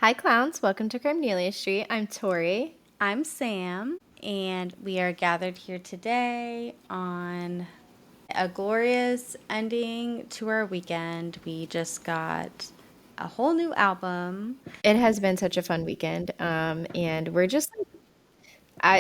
Hi, clowns. Welcome to Crimenelia Street. I'm Tori. I'm Sam, and we are gathered here today on a glorious ending to our weekend. We just got a whole new album. It has been such a fun weekend, and we're just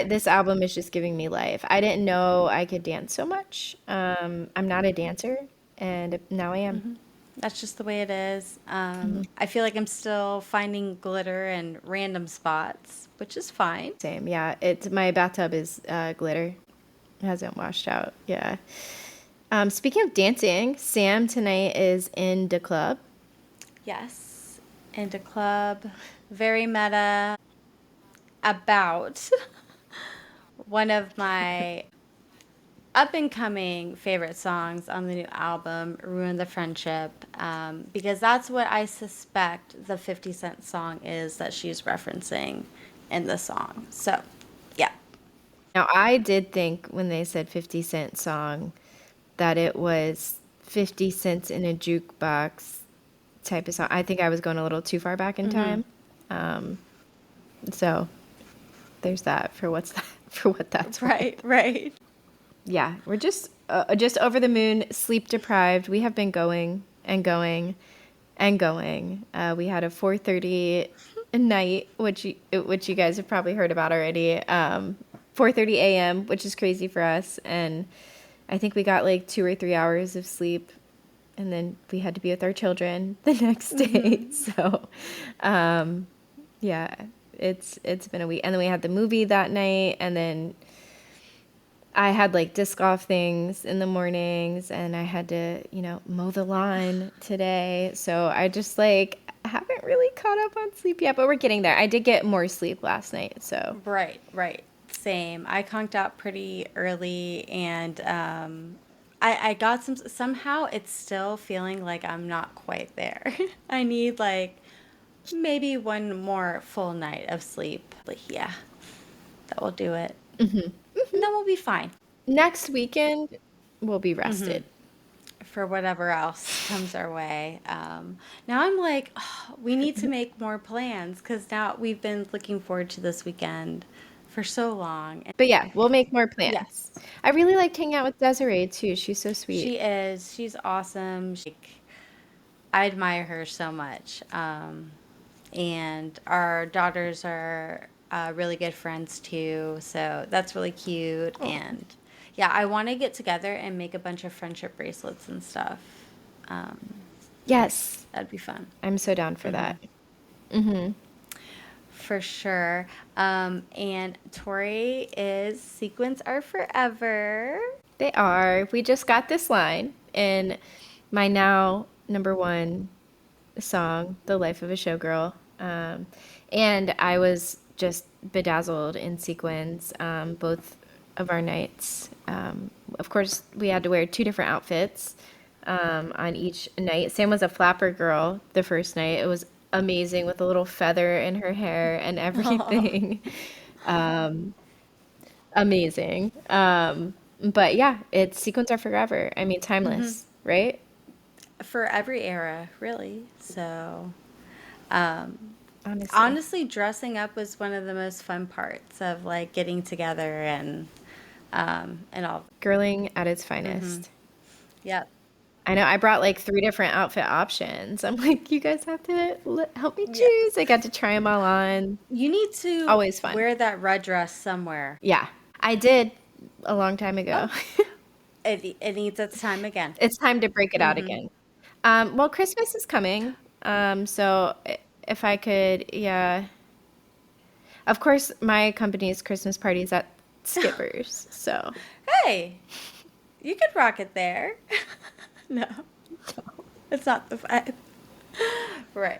this album is just giving me life. I didn't know I could dance so much. I'm not a dancer, and now I am. That's just the way it is. I feel like I'm still finding glitter in random spots, which is fine. Same, yeah. It's my bathtub is glitter. It hasn't washed out. Yeah. Speaking of dancing, Sam tonight is in the club. Yes, and a club, very meta, about one of my up and coming favorite songs on the new album, Ruin the Friendship, because that's what I suspect the 50 Cent song is that she's referencing in the song. So, yeah. Now, I did think when they said 50 Cent song that it was 50 cents in a jukebox type of song. I think I was going a little too far back in time. Um, so there's that for what's that for what that's worth. Right, right. Yeah, we're just over the moon, sleep deprived. We have been going and going and going. We had a 4:30 night, which you guys have probably heard about already. 4:30 a.m., which is crazy for us, and I think we got like 2 or 3 hours of sleep, and then we had to be with our children the next day. So, yeah, it's been a week, and then we had the movie that night, and then I had like disc golf things in the mornings, and I had to, mow the lawn today. So I just like haven't really caught up on sleep yet, but we're getting there. I did get more sleep last night, so. Right, right. Same. I conked out pretty early and I got somehow it's still feeling like I'm not quite there. I need like maybe one more full night of sleep. But yeah, that will do it. And then we'll be fine Next weekend, we'll be rested. for whatever else comes our way. Now I'm like, oh, we need to make more plans because now we've been looking forward to this weekend for so long. But yeah, we'll make more plans. Yes, I really liked hanging out with Desiree too. She's so sweet. she is. She's awesome. I admire her so much. And our daughters are really good friends too. So that's really cute. Oh. And yeah, I want to get together and make a bunch of friendship bracelets and stuff. Um, Yes, that'd be fun. I'm so down for that. Hmm. For sure. And Tori is Sequins Are Forever. They are. We just got this line in my now number one song, The Life of a Showgirl. And I was just bedazzled in sequins both of our nights. Of course, we had to wear two different outfits on each night. Sam was a flapper girl the first night. It was amazing with a little feather in her hair and everything. Um, Amazing. But yeah, it's sequins are forever. I mean, timeless, right? For every era, really. So, um, Honestly. honestly, dressing up was one of the most fun parts of like getting together and all. Girling at its finest. Yep. I know I brought like three different outfit options. I'm like, you guys have to help me Yeah. choose. I got to try them all on. You need to Always fun. wear that red dress somewhere. Yeah, I did a long time ago. Oh, it needs its time again. It's time to break it out again. Well, Christmas is coming. So if I could, yeah. Of course, my company's Christmas party is at Skipper's. So Hey, you could rock it there. No, it's not the vibe. Right.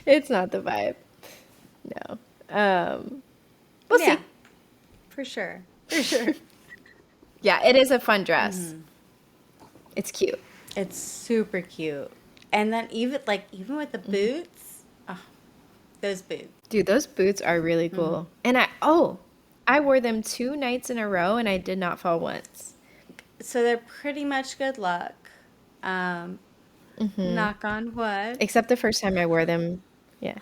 it's not the vibe. No. We'll Yeah, see. for sure. For sure. Yeah, it is a fun dress. It's cute. It's super cute. And then even with the boots, oh, those boots. Dude, those boots are really cool. And I wore them 2 nights in a row and I did not fall once. So they're pretty much good luck. Knock on wood. Except the first time I wore them. Yeah.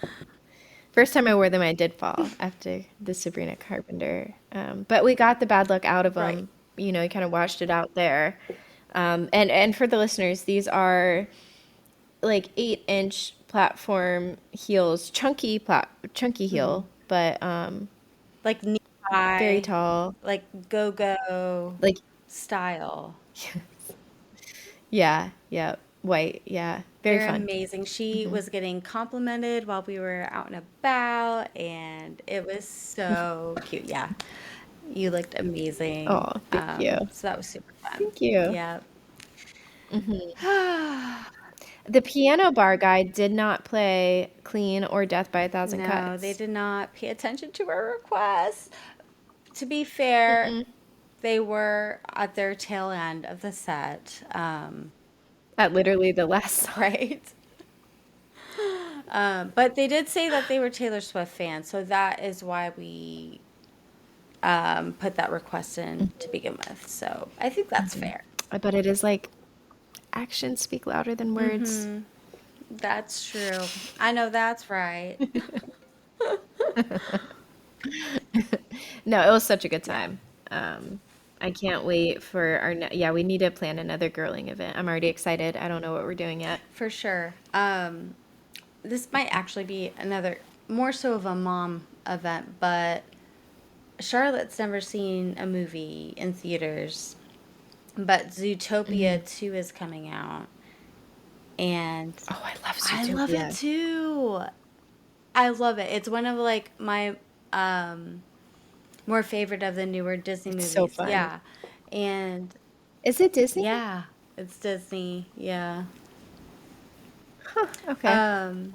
First time I wore them, I did fall after the Sabrina Carpenter. But we got the bad luck out of Right. them. You know, you kind of washed it out there. And for the listeners, these are like 8-inch platform heels, chunky Hmm. heel, but Like knee very high, tall. like go-go Like style. yeah, yeah, white, yeah, very They're fun. amazing. She Hmm. was getting complimented while we were out and about, and it was so cute. Yeah, you looked amazing. Oh, thank you, So that was super fun. thank you. Yeah. Hmm. The piano bar guy did not play Clean or Death by a Thousand No, they Cuts. did not pay attention to our requests. To be fair, Mm-mm. they were at their tail end of the set, At literally the last song. right? But they did say that they were Taylor Swift fans, so that is why we put that request in to begin with. So I think that's fair. But it is like actions speak louder than words. Mm-hmm. That's true. I know that's right. No, it was such a good Yeah, time. I can't wait for yeah, we need to plan another girling event. I'm already excited. I don't know what we're doing yet. for sure. This might actually be another more so of a mom event, but Charlotte's never seen a movie in theaters, but Hmm. Zootopia 2 is coming out, and Oh, I love I love it Zootopia. too. I love it. It's one of like my um more favorite of the newer Disney It's so movies. fun. Yeah. And Is it Disney? yeah, it's Disney. Yeah. Huh, okay. Um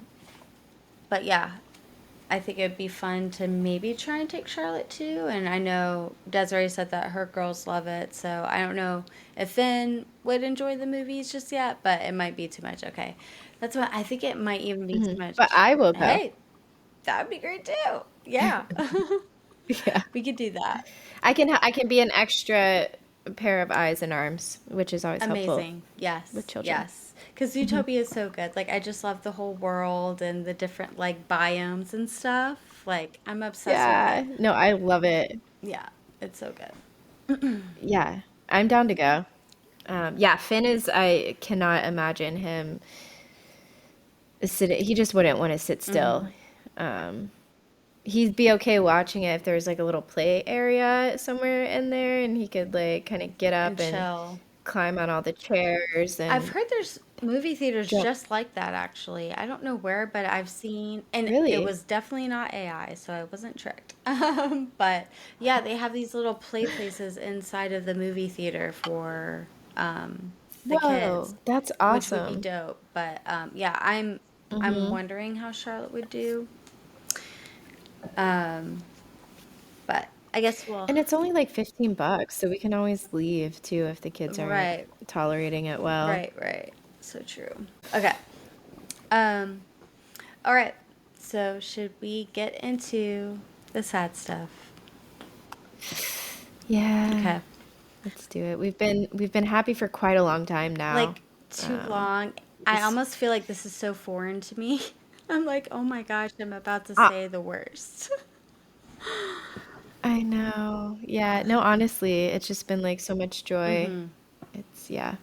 but yeah, I think it'd be fun to maybe try and take Charlotte too. And I know Desiree said that her girls love it. So I don't know if Finn would enjoy the movies just yet, but it might be too much. Okay. That's what I think it might even be too Hmm. But much. I will go. Hey, that would be great too. Yeah. Yeah. We could do that. I can be an extra pair of eyes and arms, which is always helpful Amazing. with Yes. children. Yes. Because Zootopia is so good. Like, I just love the whole world and the different, like, biomes and stuff. Like, I'm obsessed with Yeah. it. No, I love it. Yeah. It's so good. Yeah. I'm down to go. Yeah, Finn is, I cannot imagine him sitting, he just wouldn't want to sit still. Hmm. Um, he'd be okay watching it if there was like a little play area somewhere in there and he could like kind of get And up and chill. climb on all the chairs I've and heard there's movie theaters jump. just like that, actually. I don't know where, but I've seen, and it Really? was definitely not AI, so I wasn't tricked. But yeah, they have these little play places inside of the movie theater for the kids, Whoa, that's which would be awesome. dope. But yeah, I'm Hmm. wondering how Charlotte would do. Um, but I guess we'll And it's only like $15, so we can always leave too if the kids aren't right, tolerating it well. right. So true. Okay. Um, all right. So should we get into the sad stuff? Yeah, Okay. let's do it. We've been happy for quite a long time now. Like too Um, long. I this, almost feel like this is so foreign to me. I'm like, oh my gosh, I'm about to ah, say the worst. I know. Yeah, no, honestly, it's just been like so much joy. Mm-hmm. It's yeah,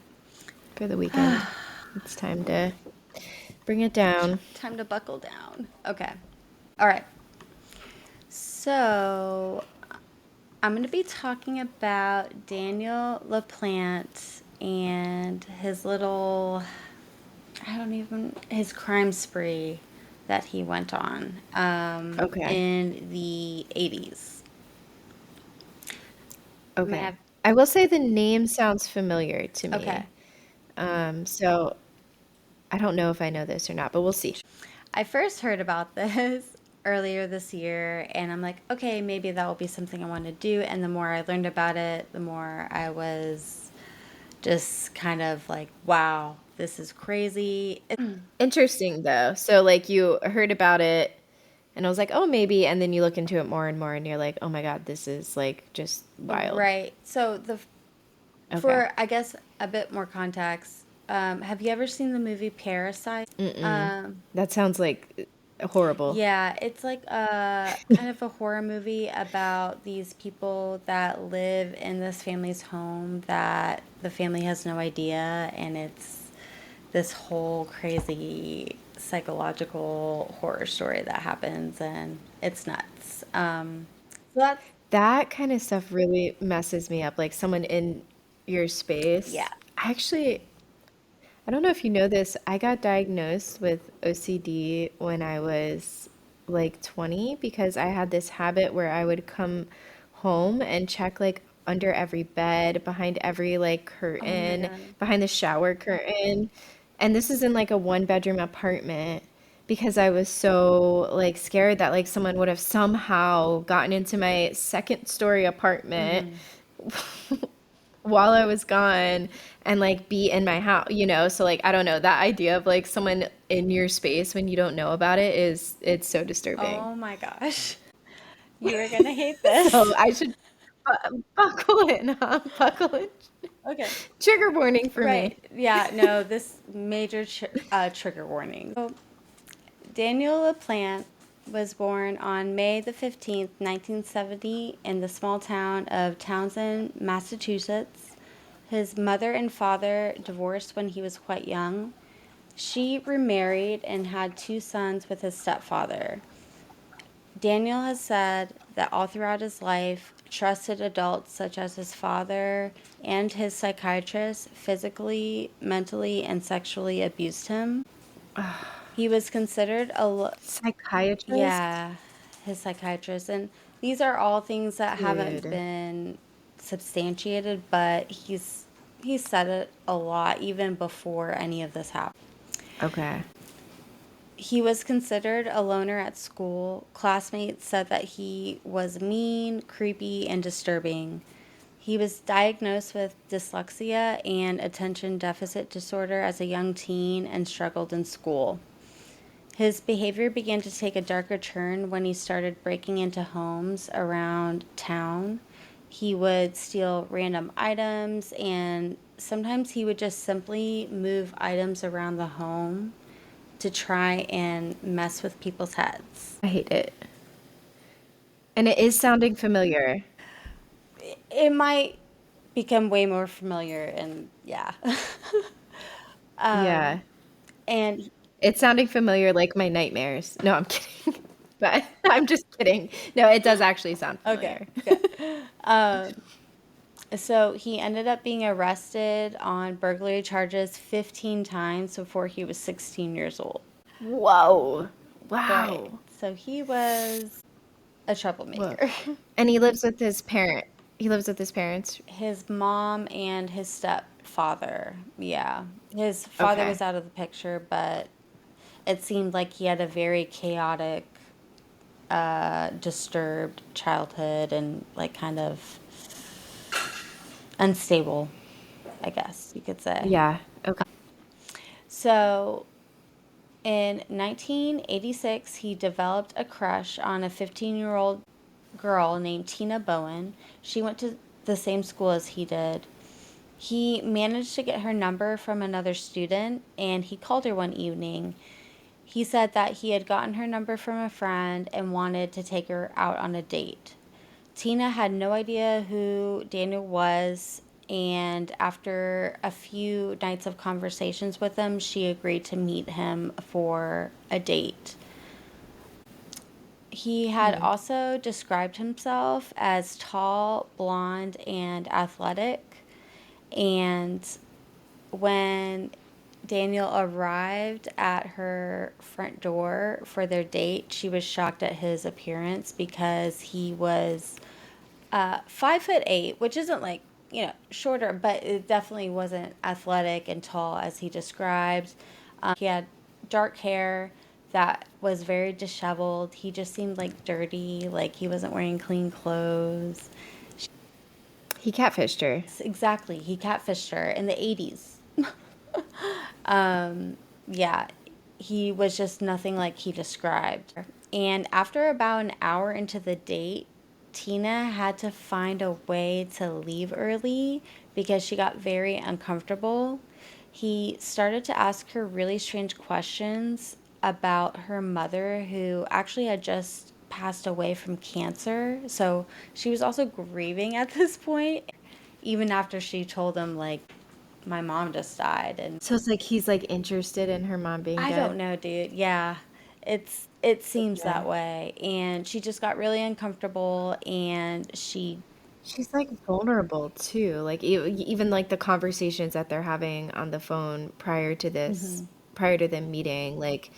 for the weekend. It's time to bring it down. Time to buckle down. Okay. All right. So I'm going to be talking about Daniel LaPlante and his little, I don't even, his crime spree that he went on Okay. in the 80s. May I Okay. have, I will say the name sounds familiar to okay. me. So I don't know if I know this or not, but we'll see. I first heard about this earlier this year, and I'm like, okay, maybe that will be something I want to do. And the more I learned about it, the more I was just kind of like, wow, this is crazy. Interesting though. So like you heard about it and I was like, "Oh, maybe." And then you look into it more and more and you're like, "Oh my God, this is like just wild." Right. So Okay. for I guess a bit more context, have you ever seen the movie Parasite? Mm-mm. Um, That sounds like horrible. Yeah, it's like a kind of a horror movie about these people that live in this family's home that the family has no idea, and it's this whole crazy psychological horror story that happens, and it's nuts. So that's, That kind of stuff really messes me up. Like someone in your yeah. space. I don't know if you know this. I got diagnosed with OCD when I was like 20 because I had this habit where I would come home and check like under every bed, behind every like Oh my curtain, God. behind the shower curtain. And this is in like a one bedroom apartment because I was so like scared that like someone would have somehow gotten into my second story apartment Mm-hmm. while I was gone and like be in my house, you know? So like I don't know, that idea of like someone in your space when you don't know about it is it's so disturbing. Oh my gosh. You are gonna hate this. So I should buckle in, huh? Buckle in. Okay. Trigger warning for Right. me. Yeah, no, this major trigger warning. So, Daniel LaPlante was born on May the 15th, 1970, in the small town of Townsend, Massachusetts. His mother and father divorced when he was quite young. She remarried and had two sons with his stepfather. Daniel has said that all throughout his life, trusted adults such as his father and his psychiatrist physically, mentally, and sexually abused him. He was considered Psychiatrist? yeah, his psychiatrist. And these are all things that haven't Dude. been substantiated, but he's said it a lot even before any of this happened. Okay. He was considered a loner at school. Classmates said that he was mean, creepy, and disturbing. He was diagnosed with dyslexia and attention deficit disorder as a young teen and struggled in school. His behavior began to take a darker turn when he started breaking into homes around town. He would steal random items, and sometimes he would just simply move items around the home to try and mess with people's heads. I hate it. And it is sounding familiar. It might become way more familiar, and yeah. Yeah. And It's sounding familiar like my nightmares. No, I'm kidding. But I'm just kidding. No, it does actually sound okay, familiar. good. So he ended up being arrested on burglary charges 15 times before he was 16 years old. Whoa. Right. Wow. So he was a Whoa. troublemaker. And he lives with his parent. He lives with his parents. His mom and his stepfather. Yeah. His father Okay. was out of the picture, but it seemed like he had a very chaotic, disturbed childhood and like kind of unstable, I guess you could say. Yeah. Okay. So in 1986, he developed a crush on a 15-year-old girl named Tina Bowen. She went to the same school as he did. He managed to get her number from another student and he called her one evening. He said that he had gotten her number from a friend and wanted to take her out on a date. Tina had no idea who Daniel was, and after a few nights of conversations with him, she agreed to meet him for a date. He had Hmm. also described himself as tall, blonde, and athletic. And when Daniel arrived at her front door for their date, she was shocked at his appearance because he was 5'8", which isn't like, shorter, but it definitely wasn't athletic and tall as he described. He had dark hair that was very disheveled. He just seemed like dirty, like he wasn't wearing clean clothes. He catfished her. Exactly, he catfished her in the 80s. Yeah, he was just nothing like he described. And after about an hour into the date, Tina had to find a way to leave early because she got very uncomfortable. He started to ask her really strange questions about her mother, who actually had just passed away from cancer. So she was also grieving at this point, even after she told him, like, my mom just died. And So it's like he's like interested in her mom being I don't dead. know, dude. Yeah, it seems that Okay. way. And she just got really uncomfortable, and she She's like vulnerable too. Like even like the conversations that they're having on the phone prior to this, mhm, prior to them meeting, like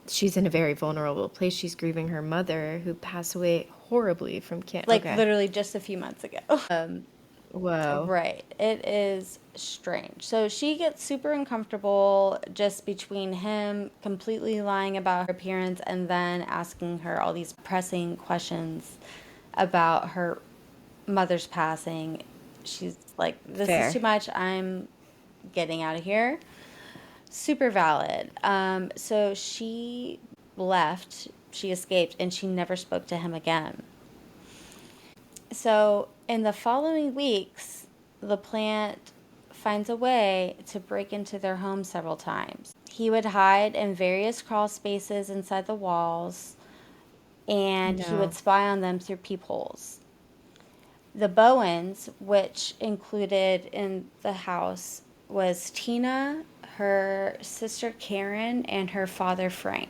she's in a very vulnerable place. She's grieving her mother who passed away horribly from can. like Okay. literally just a few months ago. Whoa. Right. It is strange. So she gets super uncomfortable just between him completely lying about her appearance and then asking her all these pressing questions about her mother's passing. She's like, this is too Fair. much. I'm getting out of here. Super valid. So she left, she escaped, and she never spoke to him again. So, in the following weeks, LaPlante finds a way to break into their home several times. He would hide in various crawl spaces inside the walls, and he would No. spy on them through peepholes. The Bowens, which included in the house, was Tina, her sister Karen, and her father Frank.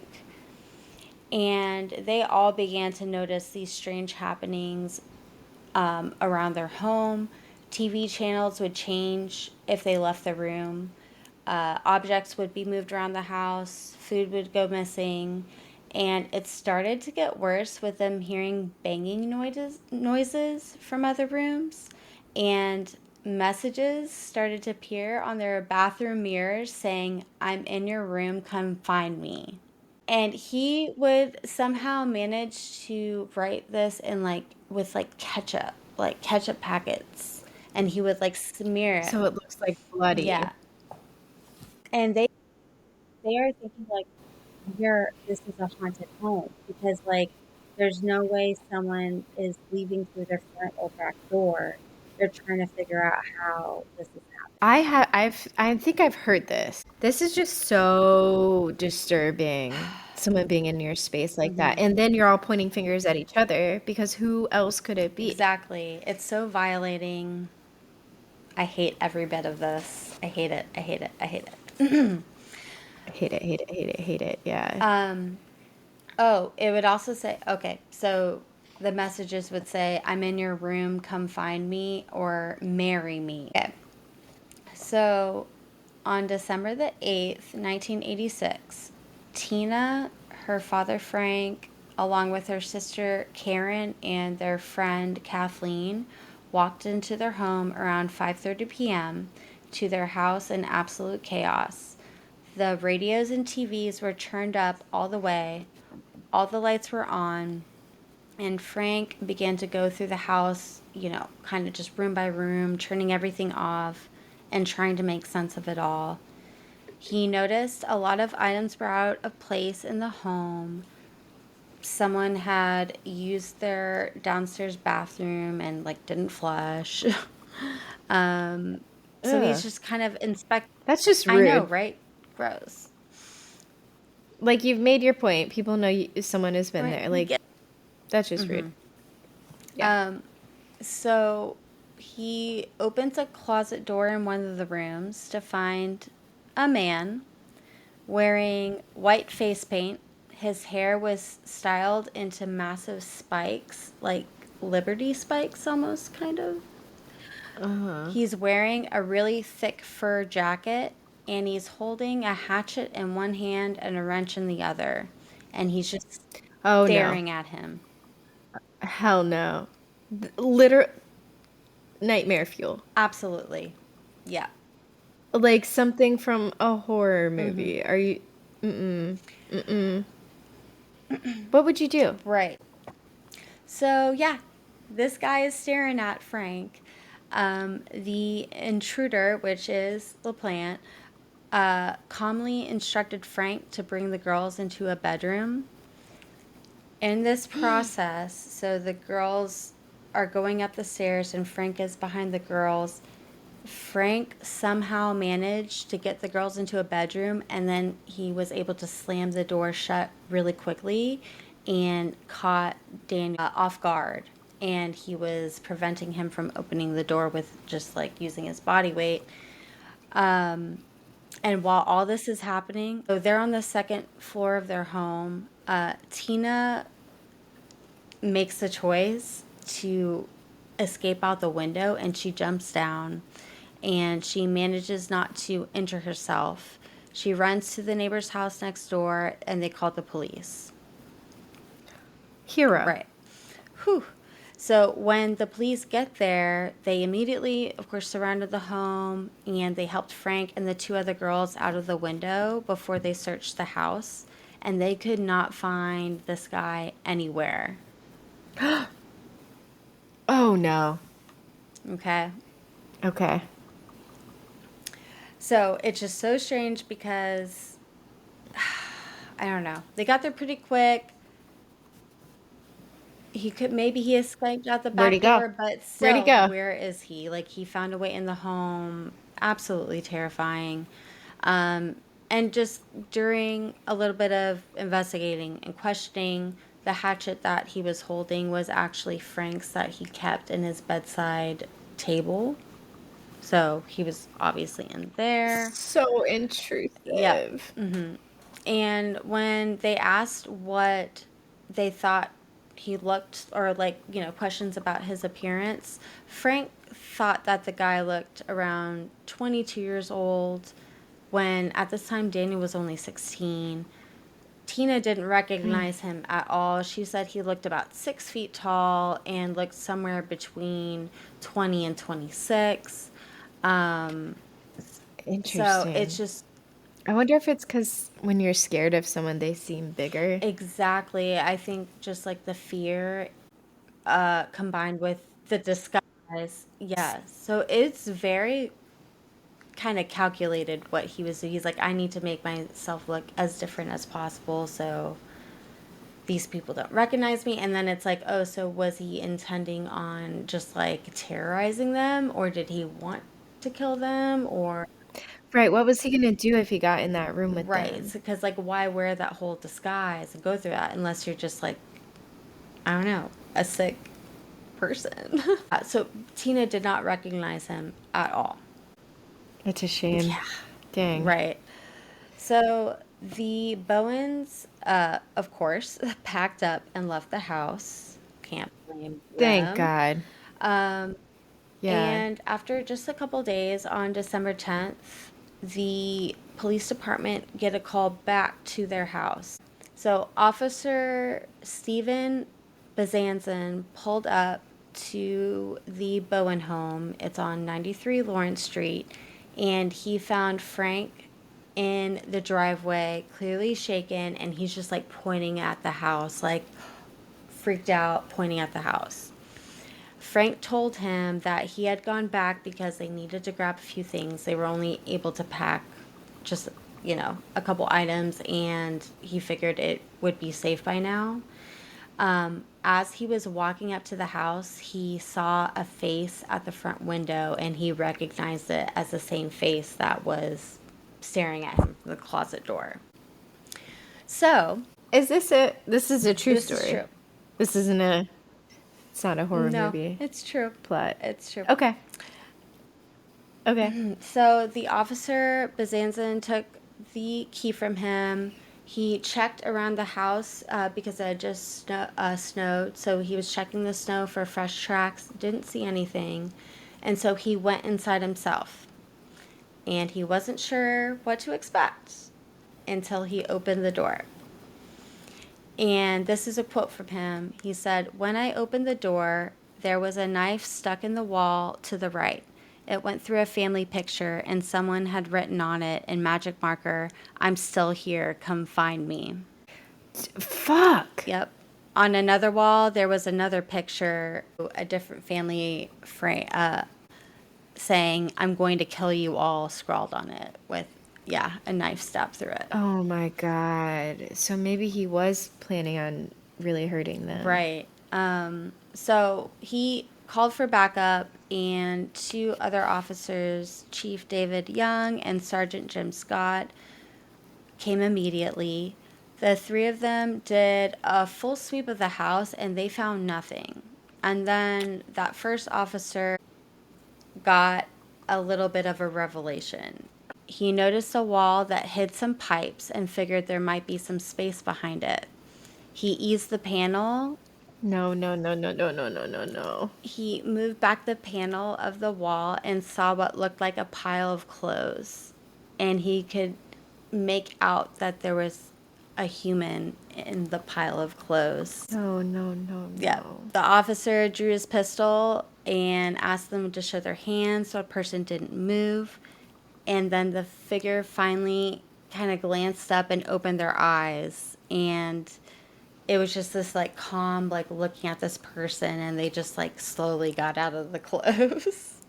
And they all began to notice these strange happenings around their home. TV channels would change if they left the room. Objects would be moved around the house. Food would go missing. And it started to get worse with them hearing banging noises from other rooms. And messages started to appear on their bathroom mirrors saying, "I'm in your room, come find me." And he would somehow manage to write this in like with like ketchup packets, and he would like smear it. So it looks like Yeah. bloody. And they are thinking like, here, this is a haunted home, because like there's no way someone is leaving through their front or back door. They're trying to figure out how this is I think I've heard this. This is just so disturbing. Someone being in your space like that. happening. And then you're all pointing fingers at each other because who else could it be? Exactly. It's so violating. I hate every bit of this. I hate it. I hate it. I hate it. I hate it, hate it, hate it, hate it. Yeah. um, Oh, it would also say, okay, so the messages would say, "I'm in your room, come find me," or "marry me." Okay. So on December the 8th, 1986, Tina, her father Frank, along with her sister Karen and their friend Kathleen, walked into their home around 5:30 p.m. to their house in absolute chaos. The radios and TVs were turned up all the way. All the lights were on, and Frank began to go through the house, kind of just room by room, turning everything off and trying to make sense of it all. He noticed a lot of items were out of place in the home. Someone had used their downstairs bathroom and like didn't flush. So he's Ugh. just kind of inspect. That's just I know, rude. right? Gross. Like you've made your point. People know someone has been Right. there. Like Yeah. that's just rude. Mm-hmm. Yeah. So he opens a closet door in one of the rooms to find a man wearing white face paint. His hair was styled into massive spikes, like Liberty spikes almost, kind of. Uh-huh. He's wearing a really thick fur jacket, and he's holding a hatchet in one hand and a wrench in the other. And he's just Oh no. staring at him. Hell no. Liter nightmare fuel. Absolutely. Yeah. Like something from a horror Mm-hmm. movie. Are you mm-mm. Mm-mm. What would you do? Right. So, yeah, this guy is staring at Frank. The intruder, which is LaPlante, calmly instructed Frank to bring the girls into a bedroom. In this process, so the girls are going up the stairs and Frank is behind the girls. Frank somehow managed to get the girls into a bedroom, and then he was able to slam the door shut really quickly and caught Daniel off guard. And he was preventing him from opening the door with just like using his body weight. And while all this is happening, so they're on the second floor of their home. Tina makes the choice to escape out the window, and she jumps down, and she manages not to injure herself. She runs to the neighbor's house next door, and they call the police. Hero. Right. Whew. So when the police get there, they immediately, of course, surrounded the home, and they helped Frank and the two other girls out of the window before they searched the house. And they could not find this guy anywhere. Oh no. Okay. Okay. So it's just so strange because I don't know. They got there pretty quick. He escaped out the Where'd he back go? door, but Where'd he still, go? where is he? Like he found a way in the home. Absolutely terrifying. Um, and just during a little bit of investigating and questioning, the hatchet that he was holding was actually Frank's that he kept in his bedside table. So he was obviously in there. So Yep. intrusive. And when they asked what they thought he looked, or like, questions about his appearance, Frank thought that the guy looked around 22 years old when at this time Daniel was only 16. Tina didn't recognize him at all. She said he looked about 6 feet tall and looked somewhere between 20 and 26. Um, so it's Interesting. just I wonder if it's because when you're scared of someone, they seem bigger. exactly, I think just like the fear combined with the disguise. Yeah. So it's very kind of calculated what he was doing. He's like, I need to make myself look as different as possible so these people don't recognize me. And then it's like, oh, so was he intending on just like terrorizing them, or did he want to kill them? Or, Right. What was he gonna do if he got in that room with right. them? Because, like, why wear that whole disguise and go through that unless you're just like, I don't know, a sick person. So Tina did not recognize him at all. It's a shame. Yeah. Dang. Right. So the Bowens, of course, packed up and left the house. Can't blame Thank them. God. Um, Yeah. and after just a couple days, on December 10th, the police department get a call back to their house. So Officer Stephen Bezanson pulled up to the Bowen home. It's on 93 Lawrence Street, and he found Frank in the driveway, clearly shaken, and he's just like pointing at the house, like freaked out, pointing at the house. Frank told him that he had gone back because they needed to grab a few things. They were only able to pack just, a couple items, and he figured it would be safe by now. As he was walking up to the house, he saw a face at the front window, and he recognized it as the same face that was staring at him from the closet door. So, This is a true this is story. true. This isn't a, it's not a horror No, movie it's true. plot. It's true. Okay. Okay. So the officer, Bezanson, took the key from him. He checked around the house because it had just snowed. So he was checking the snow for fresh tracks, didn't see anything. And so he went inside himself. And he wasn't sure what to expect until he opened the door. And this is a quote from him. He said, "When I opened the door, there was a knife stuck in the wall to the right. It went through a family picture, and someone had written on it in magic marker, 'I'm still here, come find me.'" Fuck. Yep. On another wall, there was another picture, a different family frame, saying, "I'm going to kill you all," scrawled on it with, yeah, a knife stabbed through it. Oh my God. So maybe he was planning on really hurting them. Right. So he called for backup, and two other officers, Chief David Young and Sergeant Jim Scott, came immediately. The three of them did a full sweep of the house and they found nothing. And then that first officer got a little bit of a revelation. He noticed a wall that hid some pipes and figured there might be some space behind it. He eased the panel. No, no, no, no, no, no, no, no, no. He moved back the panel of the wall and saw what looked like a pile of clothes. And he could make out that there was a human in the pile of clothes. No, no, no, Yeah. no. The officer drew his pistol and asked them to show their hands so a person didn't move. And then the figure finally kind of glanced up and opened their eyes. And it was just this like calm, like looking at this person, and they just like slowly got out of the clothes.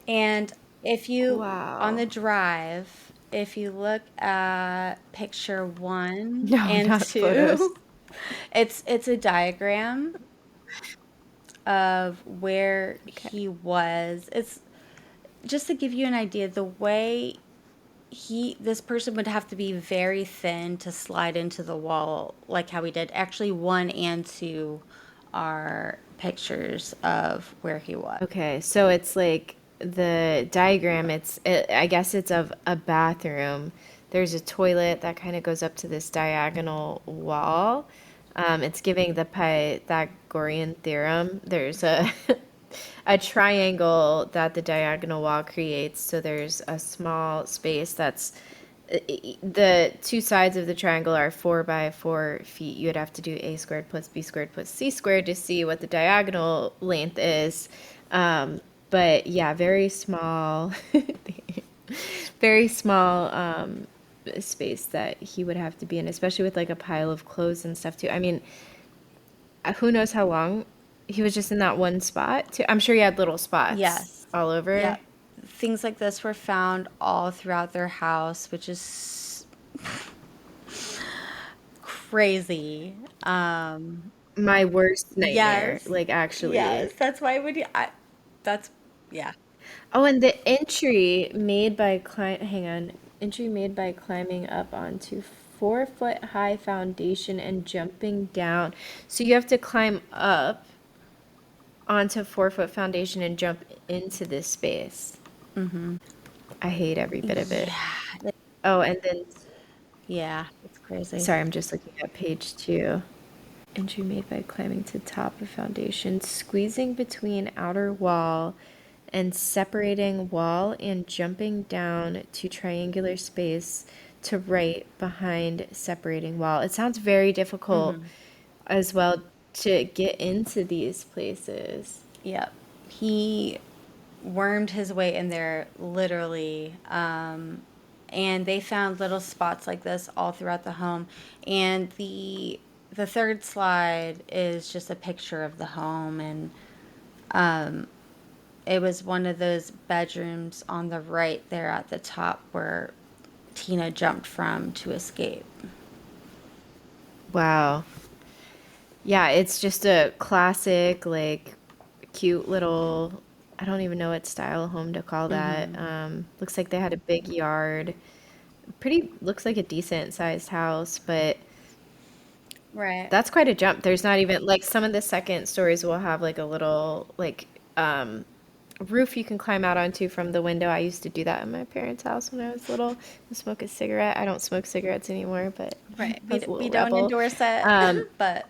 And if you, on the Wow. drive, if you look at picture one No, and not photos. two, it's a diagram of where Okay. he was. It's just to give you an idea, the way this person would have to be very thin to slide into the wall like how he did. Actually, one and two are pictures of where he was. Okay, so it's like the diagram, I guess it's of a bathroom. There's a toilet that kind of goes up to this diagonal wall. It's giving the Pythagorean theorem. There's a a triangle that the diagonal wall creates. So there's a small space that's the two sides of the triangle are 4 by 4 feet. You would have to do a squared plus b squared plus c squared to see what the diagonal length is. But yeah, very small, very small space that he would have to be in, especially with like a pile of clothes and stuff too. I mean, who knows how long he was just in that one spot too. I'm sure he had little spots Yes. all over. Yep. Things like this were found all throughout their house, which is crazy. My worst nightmare, Yes. like actually. Yes. That's why would you that's yeah. Oh, and the entry made by hang on, entry made by climbing up onto 4 foot high foundation and jumping down. So you have to climb up onto 4 foot foundation and jump into this space. I hate every bit of it. Yeah. Oh, and then Yeah, it's crazy. sorry, I'm just looking at page 2. Entry made by climbing to top of foundation, squeezing between outer wall and separating wall and jumping down to triangular space to right behind separating wall. It sounds very difficult as well to get into these places. Yep. He wormed his way in there literally. And they found little spots like this all throughout the home. And the third slide is just a picture of the home, and it was one of those bedrooms on the right there at the top where Tina jumped from to escape. Wow. Yeah, it's just a classic, like, cute little, I don't even know what style home to call that. Looks like they had a big yard. Pretty, looks like a decent sized house, but Right. that's quite a jump. There's not even, like, some of the second stories will have, like, a little, like, roof you can climb out onto from the window. I used to do that in my parents' house when I was little. And smoke a cigarette. I don't smoke cigarettes anymore, but Right. I was a We little don't rebel. endorse it, Um, but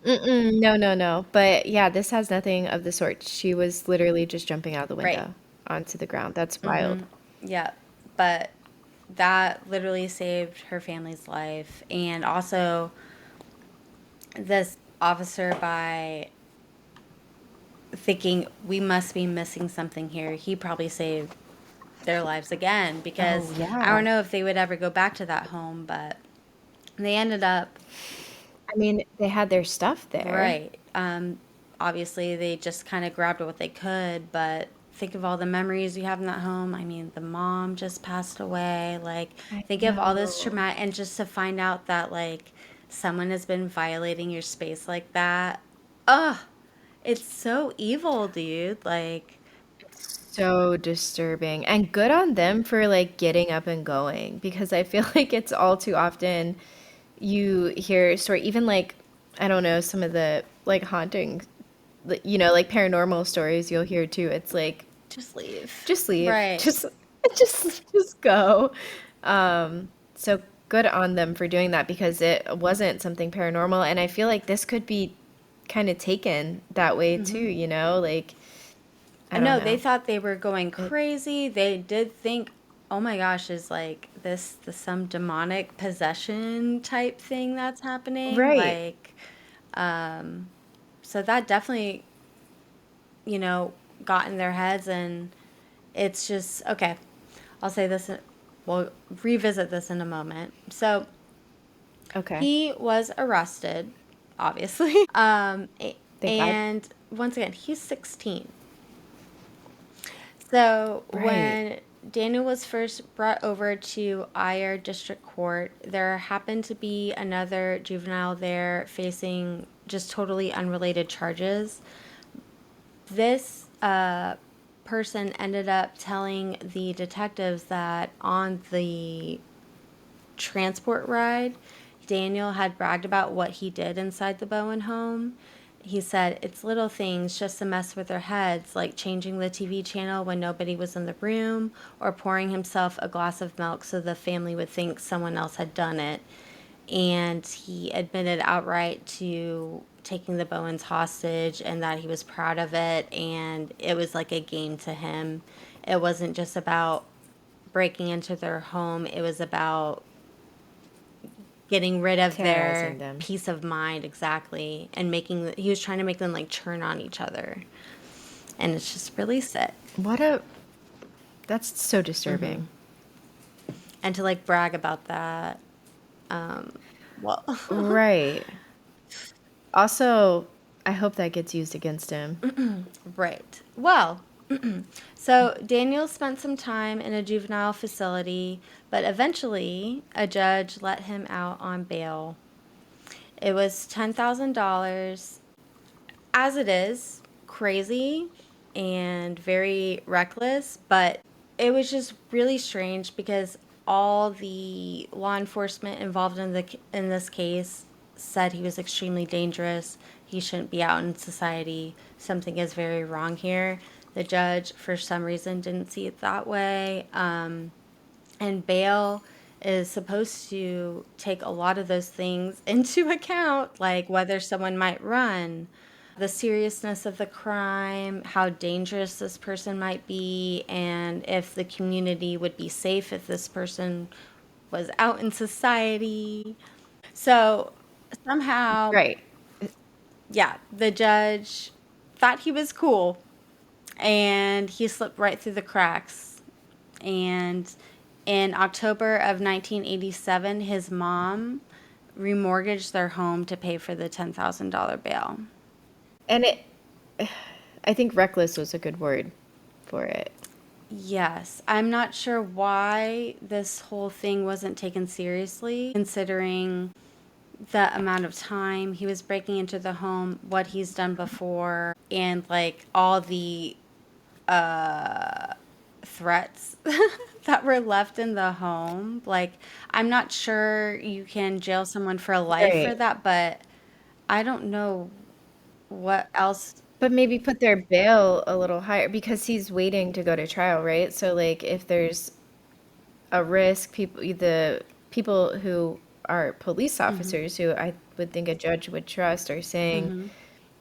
Mm-mm, no, no, no. But yeah, this has nothing of the sort. She was literally just jumping out the right. window onto the ground. That's wild. Yeah. But that literally saved her family's life. And also, this officer, by thinking we must be missing something here, he probably saved their lives again, Oh, because I don't yeah. know if they would ever go back to that home, but they ended up I mean, they had their stuff there. right. Obviously, they just kind of grabbed what they could, but think of all the memories you have in that home. I mean, the mom just passed away. Like, I think of all this know. trauma, and just to find out that, like, someone has been violating your space like that. Ugh, it's so evil, dude. Like, So disturbing. And good on them for like getting up and going because I feel like it's all too often you hear a story, even like, I don't know, some of the like haunting, like paranormal stories you'll hear too. It's like, just leave. just leave. Right. Just go. So good on them for doing that because it wasn't something paranormal. And I feel like this could be kind of taken that way too, like, I don't No, they know. thought they were going It, crazy. They did think, oh my gosh, is like this some demonic possession type thing that's happening? right. Like, so that definitely, you know, got in their heads, and it's just, okay, I'll say this, we'll revisit this in a moment. So Okay. he was arrested, obviously. Thank God. And once again, he's 16. So Right. when Daniel was first brought over to Ayer District Court, there happened to be another juvenile there facing just totally unrelated charges. This person ended up telling the detectives that on the transport ride, Daniel had bragged about what he did inside the Bowen home. He said it's little things just to mess with their heads, like changing the TV channel when nobody was in the room or pouring himself a glass of milk so the family would think someone else had done it. And he admitted outright to taking the Bowens hostage and that he was proud of it, and it was like a game to him. It wasn't just about breaking into their home, it was about getting rid of Terrorizing their them. peace of mind, exactly, and making he was trying to make them like turn on each other, and it's just really sick. What a, that's so disturbing. And to like brag about that, well, Right. Also, I hope that gets used against him. right. Well, so Daniel spent some time in a juvenile facility, but eventually a judge let him out on bail. It was $10,000. As it is, crazy and very reckless, but it was just really strange because all the law enforcement involved in this case said he was extremely dangerous. He shouldn't be out in society. Something is very wrong here. The judge, for some reason, didn't see it that way. And bail is supposed to take a lot of those things into account, like whether someone might run, the seriousness of the crime, how dangerous this person might be, and if the community would be safe if this person was out in society. So somehow, Right. yeah, the judge thought he was cool and he slipped right through the cracks. And in October of 1987, his mom remortgaged their home to pay for the $10,000 bail. And I think reckless was a good word for it. Yes, I'm not sure why this whole thing wasn't taken seriously, considering the amount of time he was breaking into the home, what he's done before, and like all the threats that were left in the home. Like, I'm not sure you can jail someone for life for Right. that, but I don't know what else. But maybe put their bail a little higher because he's waiting to go to trial, right? So like if there's a risk, the people who are police officers who I would think a judge would trust are saying,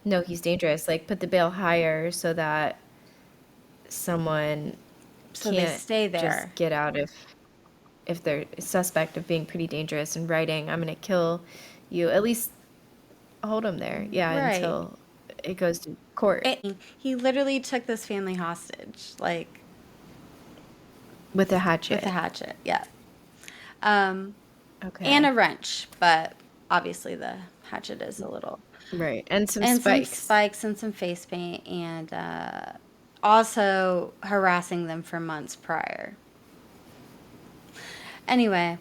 no, he's dangerous. Like put the bail higher so that someone So they can't stay just there. get out if they're suspect of being pretty dangerous and writing, I'm gonna kill you. At least hold him there, yeah, Right. until it goes to court He literally took this family hostage, like with a with a hatchet. hatchet. Yeah. Um, and Okay. a wrench, but obviously the hatchet is a little. Right. And some And some spikes. spikes and some face paint, and also harassing them for months prior. Anyway,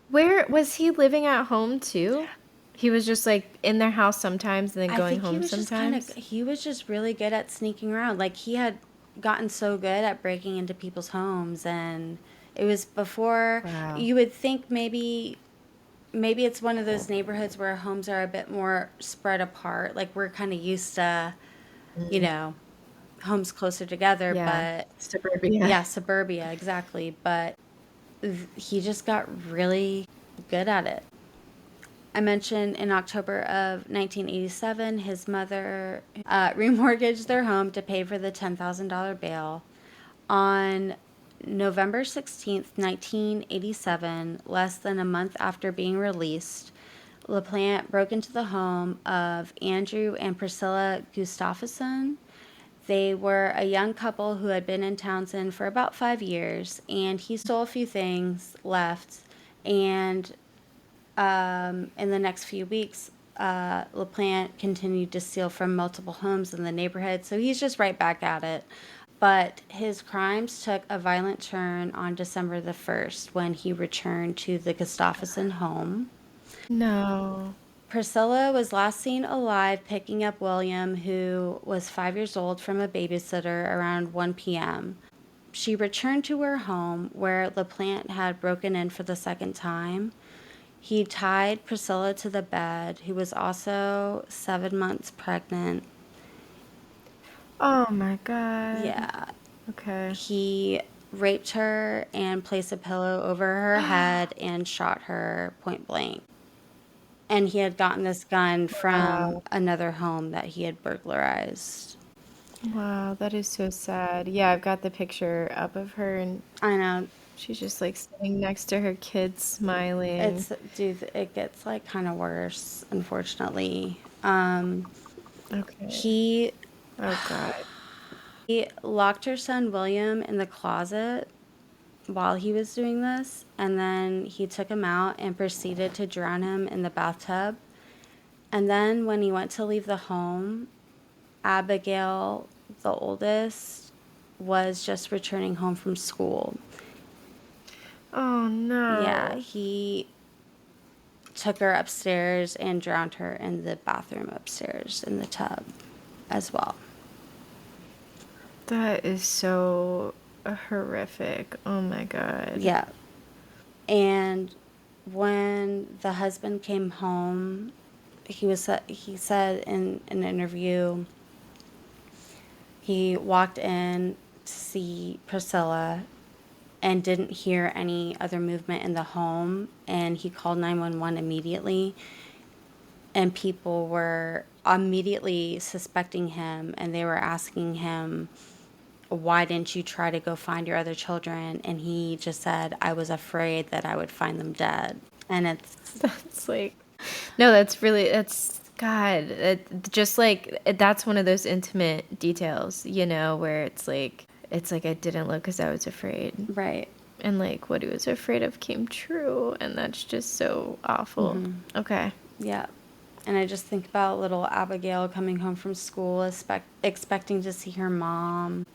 Where was he living at home too? He was just like in their house sometimes and then I going think home sometimes. he was just really good at sneaking around. Like he had gotten so good at breaking into people's homes, and it was before Wow. you would think maybe it's one of those neighborhoods where homes are a bit more spread apart. Like we're kind of used to, you Mm. know, homes closer together, Yeah. but Suburbia. yeah, suburbia, exactly. But he just got really good at it. I mentioned in October of 1987, his mother remortgaged their home to pay for the $10,000 bail. On November 16th, 1987, less than a month after being released, LaPlante broke into the home of Andrew and Priscilla Gustafson. They were a young couple who had been in Townsend for about 5 years, and he stole a few things, left, and in the next few weeks, LaPlante continued to steal from multiple homes in the neighborhood, so he's just right back at it. But his crimes took a violent turn on December the 1st when he returned to the Gustafson home. No. Priscilla was last seen alive picking up William, who was 5 years old, from a babysitter around 1 p.m. She returned to her home where LaPlante had broken in for the second time. He tied Priscilla to the bed, who was also 7 months pregnant. Oh my God. Yeah, Okay. he raped her and placed a pillow over her head and shot her point blank. And he had gotten this gun from Wow. another home that he had burglarized. Wow, that is so sad. Yeah, I've got the picture up of her and I know. she's just like sitting next to her kids smiling. Dude, it gets like kind of worse, unfortunately. Okay. He Oh God. he locked her son William in the closet while he was doing this, and then he took him out and proceeded to drown him in the bathtub. And then when he went to leave the home, Abigail, the oldest, was just returning home from school. Oh Yeah, no. he took her upstairs and drowned her in the bathroom upstairs in the tub as well. That is so horrific. Oh my God. Yeah. And when the husband came home, he said in an interview he walked in to see Priscilla and didn't hear any other movement in the home, and he called 911 immediately, and people were immediately suspecting him, and they were asking him, why didn't you try to go find your other children? And he just said, I was afraid that I would find them dead. And it's That's like, no, that's really, that's, God, just like, that's one of those intimate details, where it's like I didn't look because I was afraid. right. And like what he was afraid of came true. And that's just so awful. Okay. Yeah. And I just think about little Abigail coming home from school, expecting to see her mom,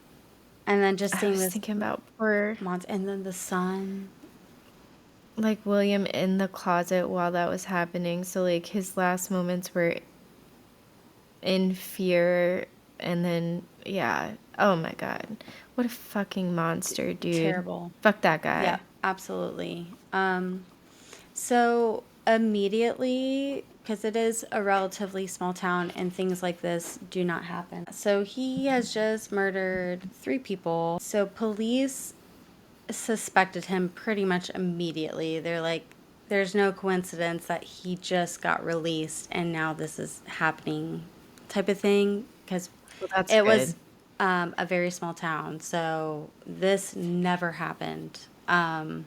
and then just I seeing was this thinking about poor, and then the son. like, William in the closet while that was happening. So, like, his last moments were in fear. And then, yeah. Oh my God. What a fucking monster, dude. Terrible. Fuck that Yeah, guy. absolutely. So immediately, because it is a relatively small town and things like this do not happen. So he has just murdered 3 people. So police suspected him pretty much immediately. They're like, there's no coincidence that he just got released and now this is happening, type of thing. Because Well, that's it good. was a very small town, so this never happened. And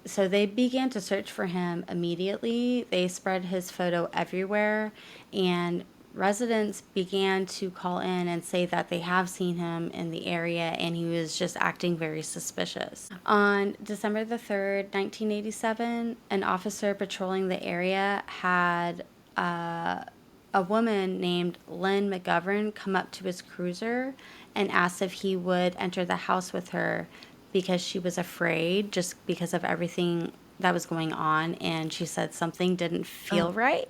so they began to search for him immediately. They spread his photo everywhere, and residents began to call in and say that they have seen him in the area and he was just acting very suspicious. On December the 3rd, 1987, an officer patrolling the area had a woman named Lynn McGovern come up to his cruiser and asked if he would enter the house with her. because she was afraid just because of everything that was going on. And she said something didn't Oh, feel right.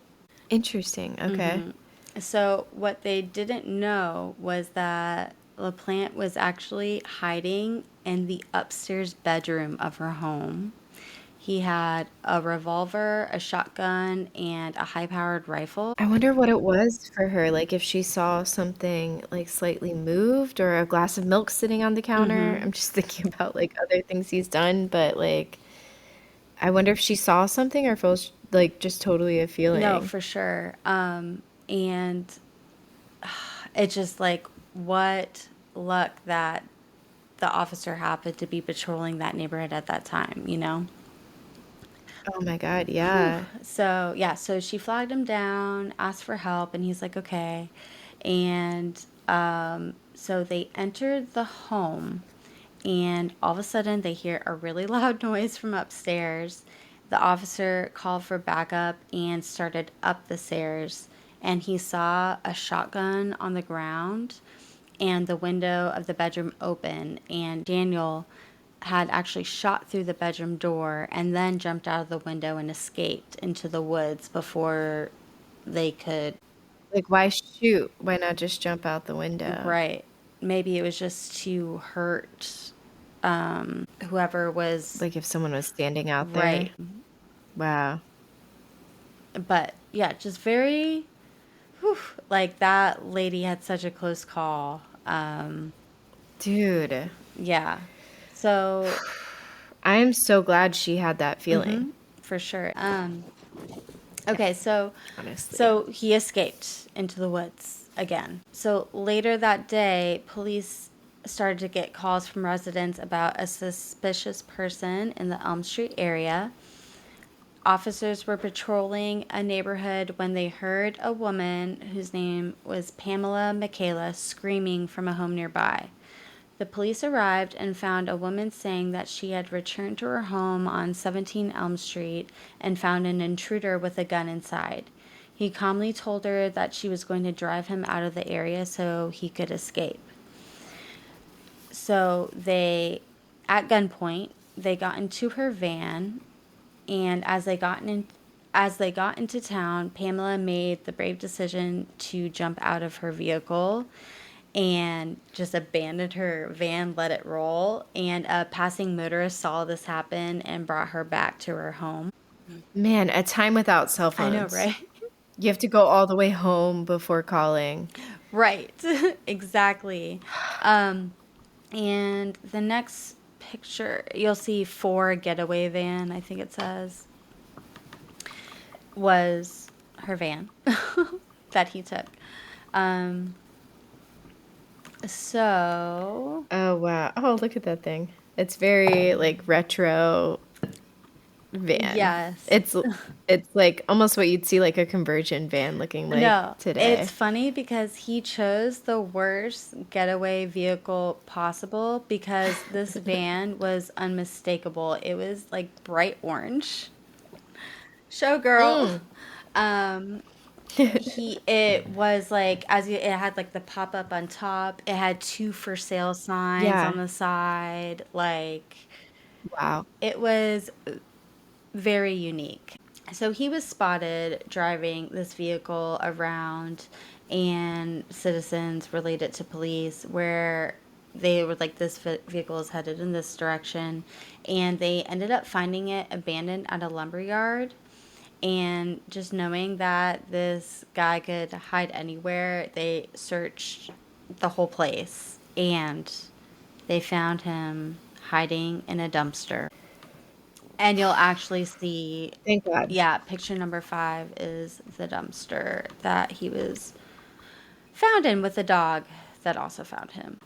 interesting. Okay. So, what they didn't know was that LaPlante was actually hiding in the upstairs bedroom of her home. He had a revolver, a shotgun, and a high powered rifle. I wonder what it was for her, like if she saw something like slightly moved or a glass of milk sitting on the counter. I'm just thinking about like other things he's done, but like I wonder if she saw something or if it was like just totally a No, feeling. for sure. And it's just like, what luck that the officer happened to be patrolling that neighborhood at that time, you know? Oh my God, yeah. So, yeah, so she flagged him down, asked for help, and he's like, okay. And so they entered the home, and all of a sudden they hear a really loud noise from upstairs. The officer called for backup and started up the stairs, and he saw a shotgun on the ground and the window of the bedroom open, and Daniel had actually shot through the bedroom door and then jumped out of the window and escaped into the woods before they could. Like why shoot? Why not just jump out the window? Right. Maybe it was just to hurt whoever was. Like if someone was standing out there. Right. Wow. But yeah, just very, whew, like that lady had such a close call. Dude, Yeah. So, I am so glad she had that feeling, for sure. Okay, so honestly. so he escaped into the woods again. So later that day, police started to get calls from residents about a suspicious person in the Elm Street area. Officers were patrolling a neighborhood when they heard a woman whose name was Pamela Michaela screaming from a home nearby. The police arrived and found a woman saying that she had returned to her home on 17 Elm Street and found an intruder with a gun inside. He calmly told her that she was going to drive him out of the area so he could escape. So they, at gunpoint, they got into her van, and as they got into town, Pamela made the brave decision to jump out of her vehicle and just abandoned her van, let it roll. And a passing motorist saw this happen and brought her back to her home. Man, a time without cell I know, phones. right? You have to go all the way home before calling. Right, exactly. And the next picture, you'll see for getaway van, I think it says, was her van that he took. Um, so, Oh wow. Oh, look at that thing. It's very like retro van. yes. It's like almost what you'd see like a conversion van looking like No, it's today. funny because he chose the worst getaway vehicle possible because this van was unmistakable. It was like bright orange. Showgirl. Mm. Um, it was like it had like the pop up on top. It had two for sale signs Yeah. on the side. Like Wow. it was very unique. So he was spotted driving this vehicle around, and citizens related to police where they were like, this vehicle is headed in this direction. And they ended up finding it abandoned at a lumber yard. And just knowing that this guy could hide anywhere, they searched the whole place and they found him hiding in a dumpster. And you'll actually see, Thank God. yeah, picture number 5 is the dumpster that he was found in with a dog that also found him.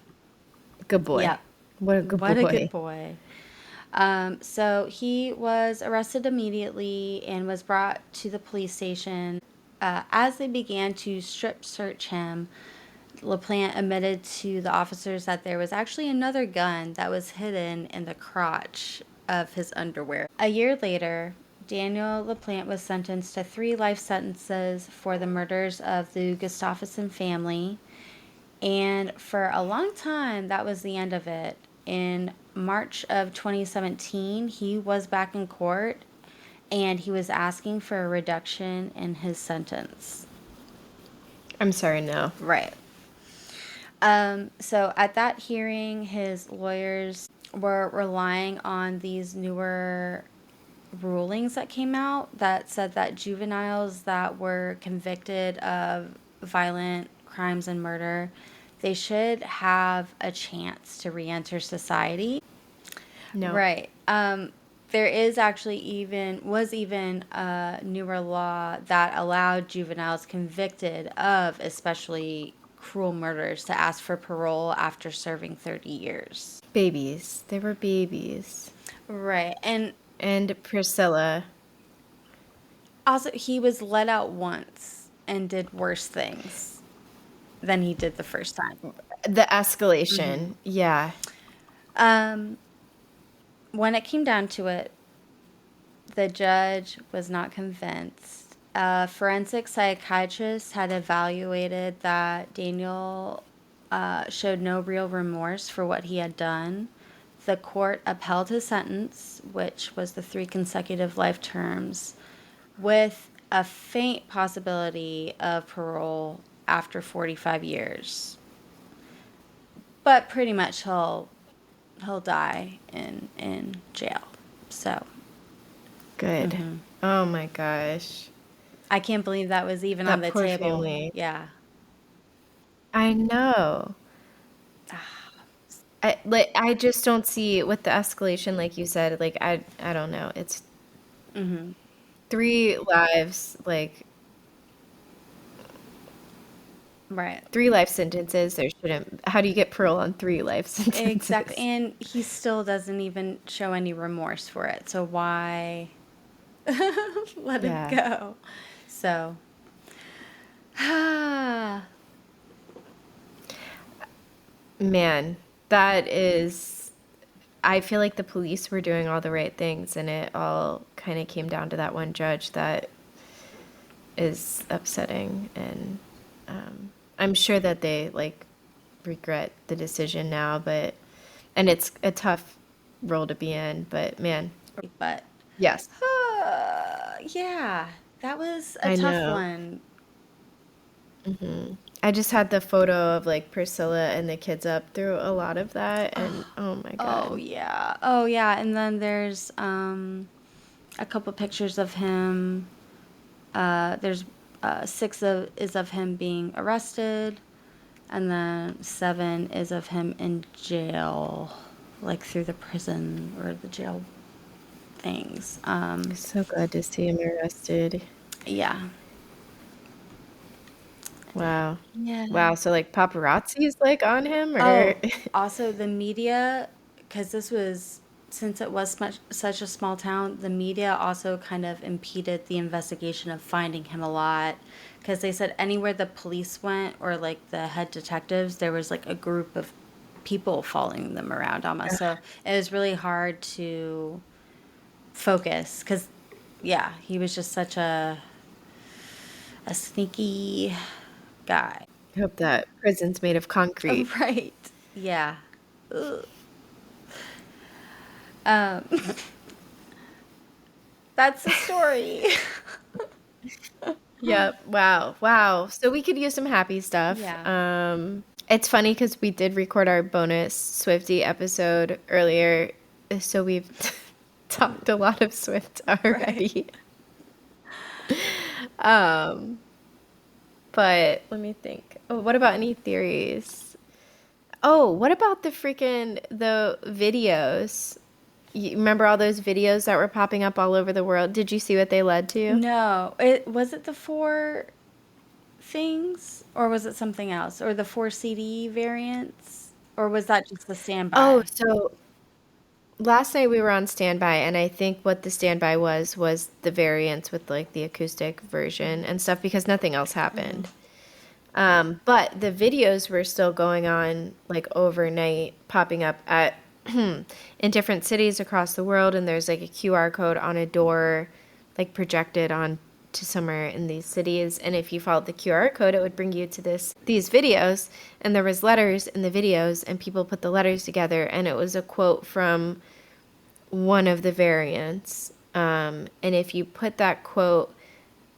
Good boy. Yep. What a good What a good boy. boy. So he was arrested immediately and was brought to the police station. As they began to strip search him, LaPlante admitted to the officers that there was actually another gun that was hidden in the crotch of his underwear. A year later, Daniel LaPlante was sentenced to 3 life sentences for the murders of the Gustafson family. And for a long time, that was the end of it. In March of 2017, he was back in court and he was asking for a reduction in his sentence. I'm sorry, no. Right. So at that hearing, his lawyers were relying on these newer rulings that came out that said that juveniles that were convicted of violent crimes and murder, they should have a chance to reenter society. No. Right. There is actually was even a newer law that allowed juveniles convicted of especially cruel murders to ask for parole after serving 30 years. Babies. They were babies. Right. And And Priscilla. also, he was let out once and did worse things than he did the first time. The escalation. Yeah. Um, when it came down to it, the judge was not convinced. A forensic psychiatrist had evaluated that Daniel showed no real remorse for what he had done. The court upheld his sentence, which was the 3 consecutive life terms, with a faint possibility of parole after 45 years. But pretty much he'll die in jail. So Good. Oh my gosh. I can't believe that was even on That the poor table. family. Yeah. I know. I just don't see with the escalation, like you said, like I don't know. It's 3 lives, like Right. 3 life sentences. There shouldn't. How do you get parole on 3 life Exactly. sentences? And he still doesn't even show any remorse for it. So why let him Yeah. go? So, Man, that is. I feel like the police were doing all the right things, and it all kind of came down to that one judge that is upsetting. And I'm sure that they like regret the decision now, and it's a tough role to be in, but man, but yes, yeah, that was a I tough know. one. I just had the photo of like Priscilla and the kids up through a lot of that, and oh my Oh God. yeah. Oh yeah. And then there's a couple pictures of him. There's 6 is of him being arrested, and then 7 is of him in jail, like through the prison or the jail things. So glad to see him arrested. Yeah. Wow. Yeah. Wow, so like paparazzi's like on him or Oh, also the media, because this was, since it was such a small town, the media also kind of impeded the investigation of finding him a lot. Because they said anywhere the police went or like the head detectives, there was like a group of people following them around almost. So it was really hard to focus because, yeah, he was just such a sneaky guy. hope that prison's made of concrete. Right. Yeah. Ugh. Um, that's the story. Yep. Wow. Wow. So we could use some happy stuff. Yeah. It's funny because we did record our bonus Swifty episode earlier, so we've talked a lot of Swift Right. already. Um, but let me think. Oh, what about any theories? Oh, what about the videos? You remember all those videos that were popping up all over the world? Did you see what they led to? No, it was it the 4 things or was it something else or the 4 CD variants or was that just the Oh, standby? so last night we were on standby, and I think what the standby was the variants with like the acoustic version and stuff because nothing else happened. But the videos were still going on like overnight, popping up at in different cities across the world, and there's like a QR code on a door, like projected onto to somewhere in these cities, and if you followed the QR code, it would bring you to these videos, and there was letters in the videos, and people put the letters together, and it was a quote from one of the variants. And if you put that quote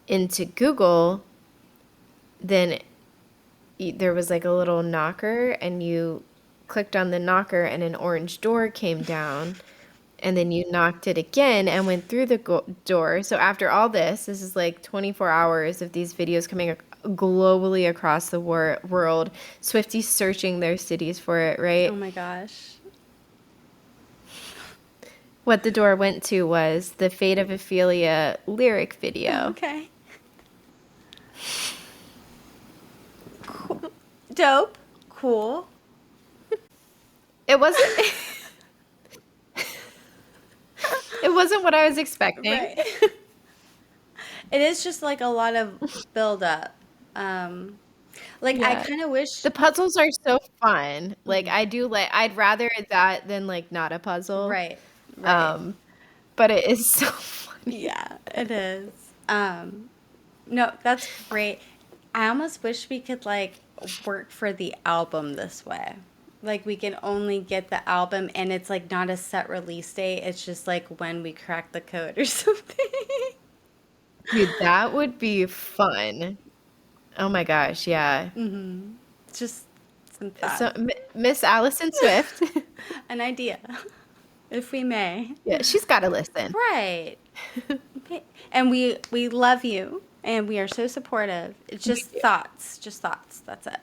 into Google, then there was like a little knocker, and you clicked on the knocker, and an orange door came down. And then you knocked it again and went through the door. So after all this is like 24 hours of these videos coming globally across the world. Swifties searching their cities for it, right? Oh my gosh. What the door went to was the Fate of Ophelia lyric video. Okay. Cool. Dope. Cool. It wasn't... It wasn't what I was expecting. Right. It is just like a lot of build up. Like I Yeah. kind of wish. The puzzles are so fun. Like I'd rather that than like not a puzzle. Right. Right. But it is so funny. Yeah, it is. No, that's great. I almost wish we could like work for the album this way. Like we can only get the album and it's like not a set release date. It's just like when we crack the code or something. Dude, that would be fun. Oh my gosh, yeah. Just some thoughts. So Miss Allison Swift. An idea, if we may. Yeah, she's got to listen. Right. And we love you and we are so supportive. It's just thoughts. Just thoughts. That's it.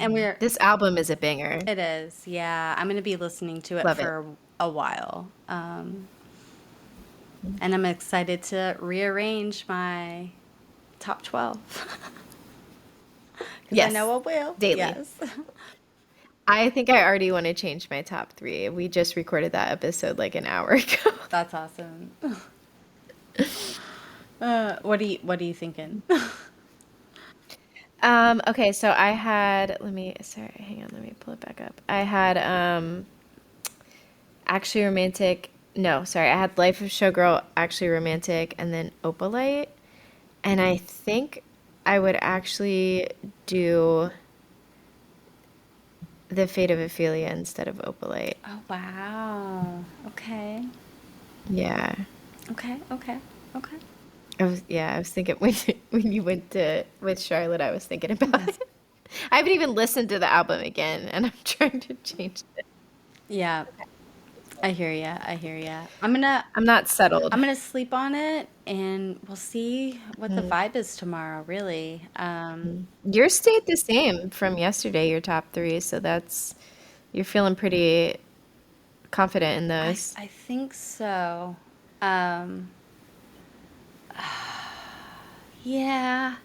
And This album is a banger. it is, yeah. I'm going to be listening to it Love it. for a while. And I'm excited to rearrange my top 12. 'Cause Yes. I know I will. Daily. Yes. I think I already want to change my top 3. We just recorded that episode like an hour ago. That's awesome. What are you thinking? Okay, so I had, hang on, let me pull it back up. I had Actually Romantic, no, sorry, I had Life of Showgirl, Actually Romantic, and then Opalite. And I think I would actually do The Fate of Ophelia instead of Opalite. Oh, wow. Okay. Yeah. Okay. I was thinking when you went to with Charlotte, I was thinking about it. I haven't even listened to the album again, and I'm trying to change it. Yeah. I hear ya. I'm not settled. I'm gonna sleep on it, and we'll see what the vibe is tomorrow. Really, Yours stayed the same from yesterday, your top 3, so you're feeling pretty confident in those. I think so. Yeah,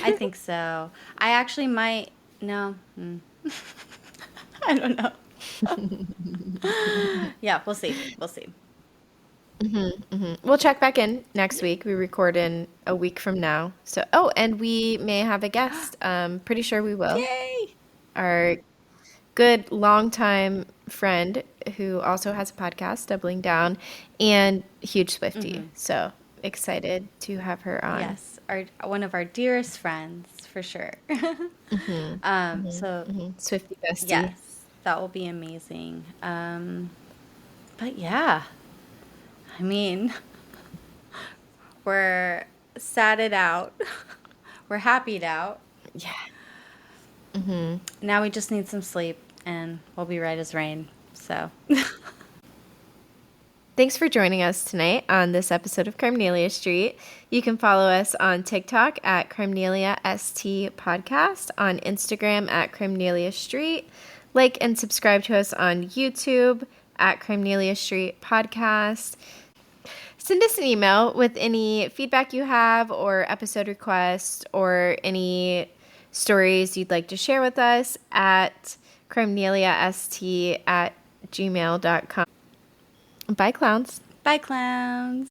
I think so. I actually might. No, I don't know. Yeah, we'll see. We'll check back in next week. We record in a week from now. So, and we may have a guest. Pretty sure we will. Yay! Our good longtime friend who also has a podcast, Doubling Down, and huge Swiftie. So excited to have her on. Yes, one of our dearest friends for sure. So Swiftie bestie. yes, that will be amazing. But yeah, I mean, we're sadded out, we're happyed out. Yeah. Now we just need some sleep, and we'll be right as rain. So. Thanks for joining us tonight on this episode of Crimenelia Street. You can follow us on TikTok at Crimenelia ST Podcast, on Instagram at Crimenelia Street. Like and subscribe to us on YouTube at Crimenelia Street Podcast. Send us an email with any feedback you have or episode requests or any stories you'd like to share with us at crimeneliast@gmail.com. Bye, clowns. Bye, clowns.